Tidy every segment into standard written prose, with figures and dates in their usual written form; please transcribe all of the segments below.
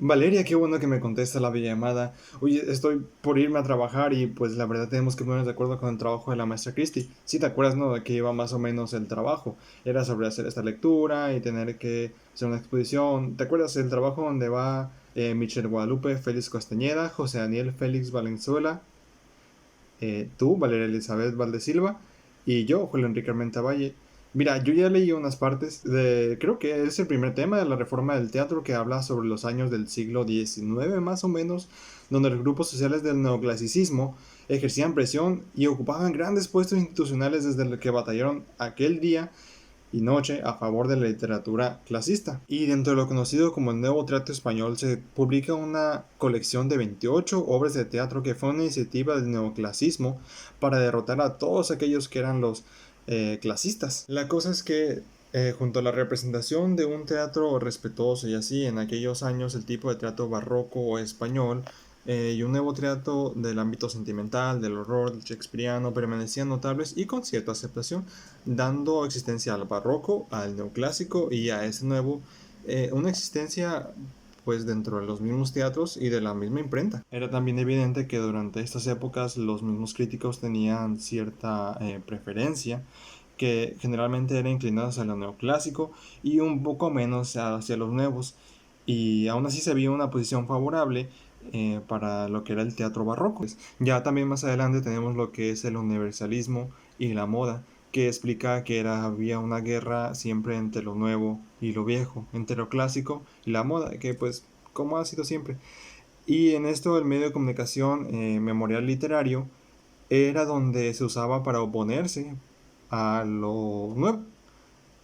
Valeria, qué bueno que me contesta la videollamada. Oye, estoy por irme a trabajar y pues la verdad tenemos que ponernos de acuerdo con el trabajo de la maestra Christie. Si te acuerdas, ¿no? De que iba más o menos el trabajo. Era sobre hacer esta lectura y tener que hacer una exposición. ¿Te acuerdas el trabajo donde va Michelle Guadalupe, Félix Castañeda, José Daniel Félix Valenzuela, tú, Valeria Elizabeth Valdesilva, y yo, Julio Enrique Armenta Valle? Mira, yo ya leí unas partes de, creo que es el primer tema de la reforma del teatro que habla sobre los años del siglo XIX más o menos, donde los grupos sociales del neoclasicismo ejercían presión y ocupaban grandes puestos institucionales desde los que batallaron aquel día y noche a favor de la literatura clasista. Y dentro de lo conocido como el Nuevo Teatro Español se publica una colección de 28 obras de teatro que fue una iniciativa del neoclasismo para derrotar a todos aquellos que eran los clasistas. La cosa es que junto a la representación de un teatro respetuoso y así, en aquellos años el tipo de teatro barroco o español y un nuevo teatro del ámbito sentimental, del horror, del shakespeariano permanecían notables y con cierta aceptación, dando existencia al barroco, al neoclásico y a ese nuevo, una existencia pues dentro de los mismos teatros y de la misma imprenta. Era también evidente que durante estas épocas los mismos críticos tenían cierta preferencia que generalmente era inclinada hacia lo neoclásico y un poco menos hacia los nuevos, y aún así se vio una posición favorable para lo que era el teatro barroco. Ya también más adelante tenemos lo que es el universalismo y la moda, que explica que había una guerra siempre entre lo nuevo y lo viejo, entre lo clásico y la moda, que pues como ha sido siempre. Y en esto el medio de comunicación memorial literario era donde se usaba para oponerse a lo nuevo,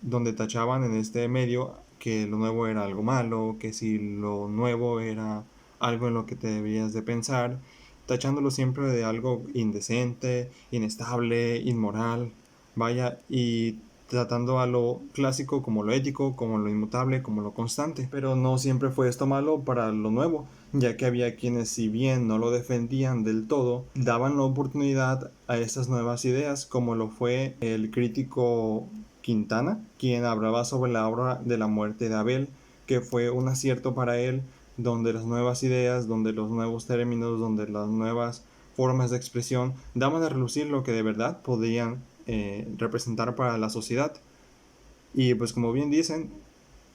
donde tachaban en este medio que lo nuevo era algo malo, que si lo nuevo era algo en lo que te debías de pensar, tachándolo siempre de algo indecente, inestable, inmoral, vaya, y tratando a lo clásico como lo ético, como lo inmutable, como lo constante. Pero no siempre fue esto malo para lo nuevo, ya que había quienes, si bien no lo defendían del todo, daban la oportunidad a estas nuevas ideas, como lo fue el crítico Quintana, quien hablaba sobre la obra de la muerte de Abel, que fue un acierto para él, donde las nuevas ideas, donde los nuevos términos, donde las nuevas formas de expresión daban a relucir lo que de verdad podían representar para la sociedad. Y pues como bien dicen,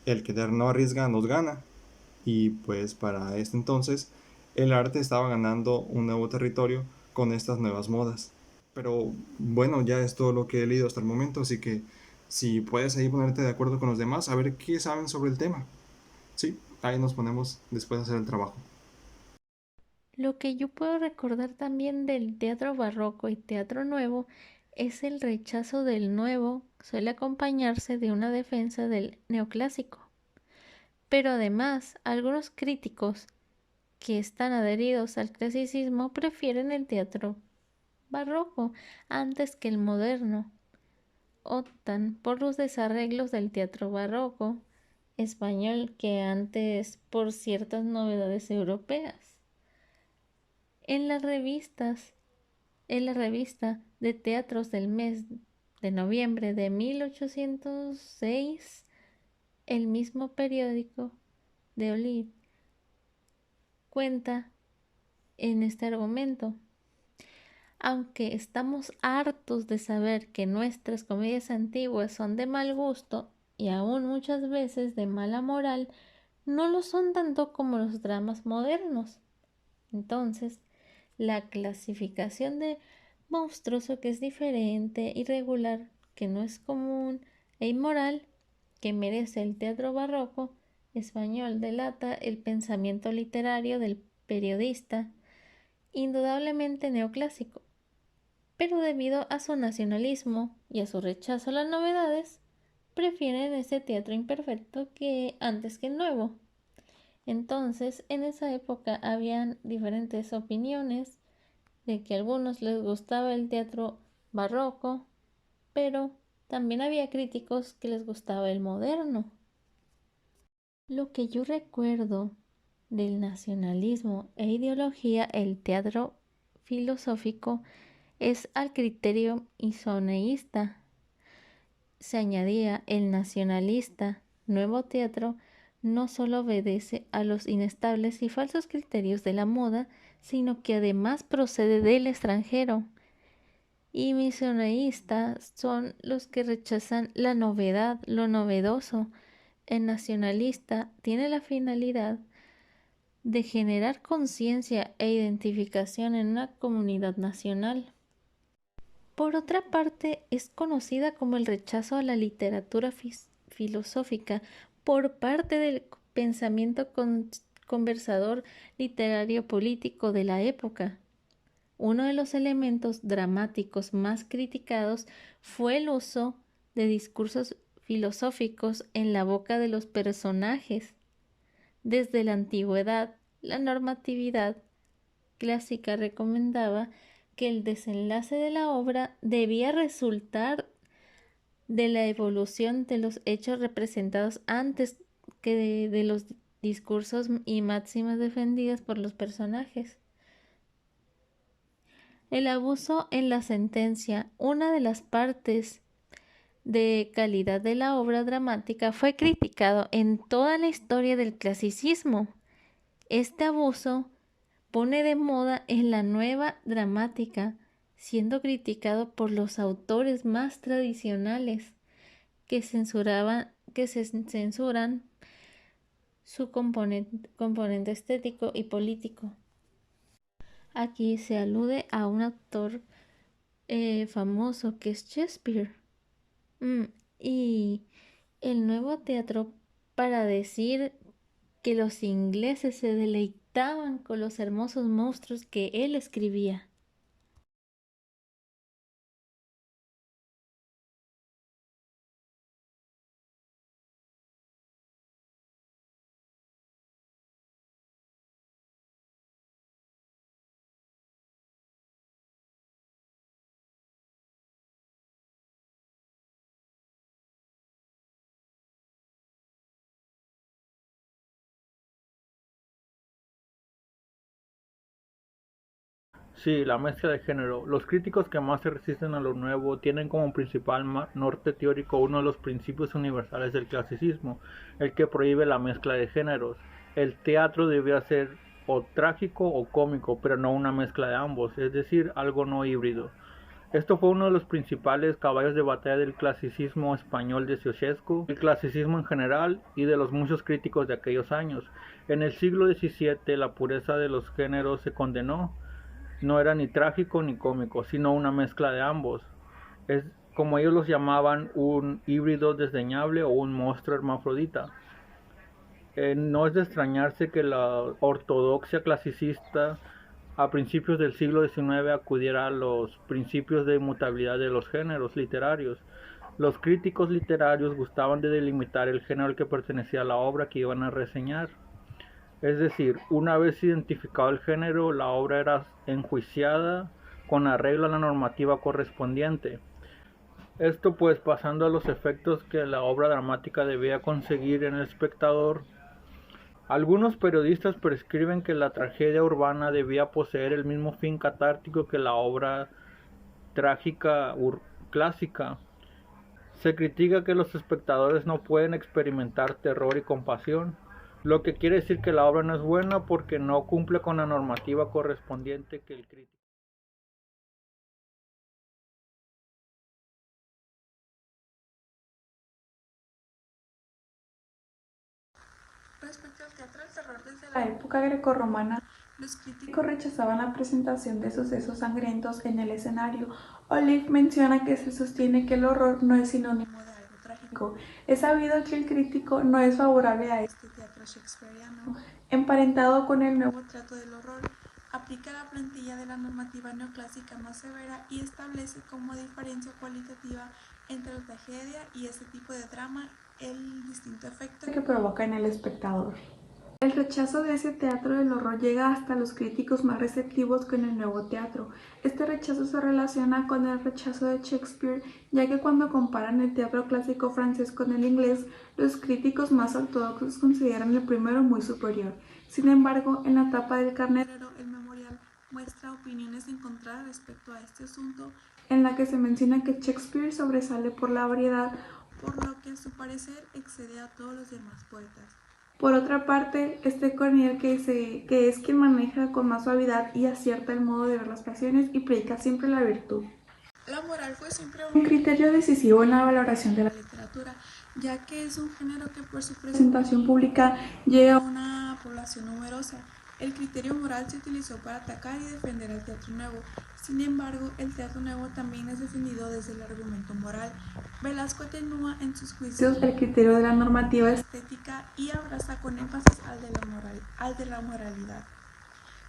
el que no arriesga nos gana. Y pues para este entonces el arte estaba ganando un nuevo territorio con estas nuevas modas. Pero bueno, ya es todo lo que he leído hasta el momento, así que si puedes ahí ponerte de acuerdo con los demás, a ver qué saben sobre el tema. Sí, ahí nos ponemos después de hacer el trabajo. Lo que yo puedo recordar también del teatro barroco y teatro nuevo es el rechazo del nuevo, suele acompañarse de una defensa del neoclásico. Pero además, algunos críticos que están adheridos al clasicismo prefieren el teatro barroco antes que el moderno. Optan por los desarreglos del teatro barroco español que antes por ciertas novedades europeas. En las revistas, en la revista de teatros del mes de noviembre de 1806, el mismo periódico de Olid cuenta en este argumento. Aunque estamos hartos de saber que nuestras comedias antiguas son de mal gusto y aún muchas veces de mala moral, no lo son tanto como los dramas modernos. Entonces, la clasificación de monstruoso que es diferente, irregular, que no es común e inmoral, que merece el teatro barroco español delata el pensamiento literario del periodista, indudablemente neoclásico, pero debido a su nacionalismo y a su rechazo a las novedades, prefieren ese teatro imperfecto que antes que el nuevo. Entonces, en esa época habían diferentes opiniones de que a algunos les gustaba el teatro barroco, pero también había críticos que les gustaba el moderno. Lo que yo recuerdo del nacionalismo e ideología, el teatro filosófico, es al criterio isoneísta. Se añadía el nacionalista, nuevo teatro, no solo obedece a los inestables y falsos criterios de la moda, sino que además procede del extranjero. Y misioneístas son los que rechazan la novedad, lo novedoso. El nacionalista tiene la finalidad de generar conciencia e identificación en una comunidad nacional. Por otra parte, es conocida como el rechazo a la literatura filosófica por parte del pensamiento conversador literario político de la época. Uno de los elementos dramáticos más criticados fue el uso de discursos filosóficos en la boca de los personajes. Desde la antigüedad, la normatividad clásica recomendaba que el desenlace de la obra debía resultar de la evolución de los hechos representados antes que de los discursos y máximas defendidas por los personajes. El abuso en la sentencia, una de las partes de calidad de la obra dramática, fue criticado en toda la historia del clasicismo. Este abuso pone de moda en la nueva dramática, siendo criticado por los autores más tradicionales que censuran su componente estético y político. Aquí se alude a un autor famoso que es Shakespeare. Y el nuevo teatro, para decir que los ingleses se deleitaban con los hermosos monstruos que él escribía. Sí, la mezcla de género. Los críticos que más se resisten a lo nuevo tienen como principal norte teórico uno de los principios universales del clasicismo, el que prohíbe la mezcla de géneros. El teatro debía ser o trágico o cómico, pero no una mezcla de ambos, es decir, algo no híbrido. Esto fue uno de los principales caballos de batalla del clasicismo español de Ceausescu, el clasicismo en general y de los muchos críticos de aquellos años. En el siglo XVII la pureza de los géneros se condenó. No era ni trágico ni cómico, sino una mezcla de ambos. Es como ellos los llamaban un híbrido desdeñable o un monstruo hermafrodita. No es de extrañarse que la ortodoxia clasicista a principios del siglo XIX acudiera a los principios de inmutabilidad de los géneros literarios. Los críticos literarios gustaban de delimitar el género al que pertenecía la obra que iban a reseñar. Es decir, una vez identificado el género, la obra era enjuiciada con arreglo a la normativa correspondiente. Esto pues pasando a los efectos que la obra dramática debía conseguir en el espectador. Algunos periodistas prescriben que la tragedia urbana debía poseer el mismo fin catártico que la obra trágica clásica. Se critica que los espectadores no pueden experimentar terror y compasión, lo que quiere decir que la obra no es buena porque no cumple con la normativa correspondiente que el crítico. Respecto al teatro del terror desde la época grecorromana, los críticos rechazaban la presentación de sucesos sangrientos en el escenario. Olive menciona que se sostiene que el horror no es sinónimo de algo trágico. Es sabido que el crítico no es favorable a este teatro shakespeariano, emparentado con el nuevo trato del horror. Aplica la plantilla de la normativa neoclásica más severa y establece como diferencia cualitativa entre la tragedia y este tipo de drama el distinto efecto que provoca en el espectador. El rechazo de ese teatro del horror llega hasta los críticos más receptivos con el nuevo teatro. Este rechazo se relaciona con el rechazo de Shakespeare, ya que cuando comparan el teatro clásico francés con el inglés, los críticos más ortodoxos consideran el primero muy superior. Sin embargo, en la tapa del Carnerero, el memorial muestra opiniones encontradas respecto a este asunto, en la que se menciona que Shakespeare sobresale por la variedad, por lo que a su parecer excede a todos los demás poetas. Por otra parte, Corneille, que es quien maneja con más suavidad y acierta el modo de ver las pasiones y predica siempre la virtud. La moral fue siempre un criterio decisivo en la valoración de la literatura, ya que es un género que por su presentación pública llega a una población numerosa. El criterio moral se utilizó para atacar y defender al teatro nuevo. Sin embargo, el teatro nuevo también es defendido desde el argumento moral. Velasco atenúa en sus juicios el criterio de la normativa estética y abraza con énfasis al de la moralidad.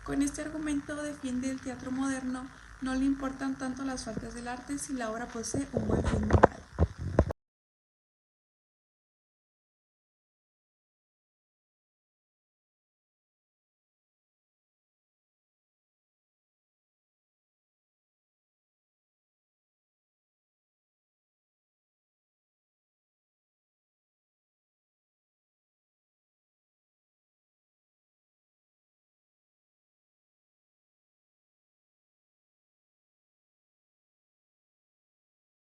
Con este argumento defiende el teatro moderno, no le importan tanto las faltas del arte si la obra posee un buen fin moral.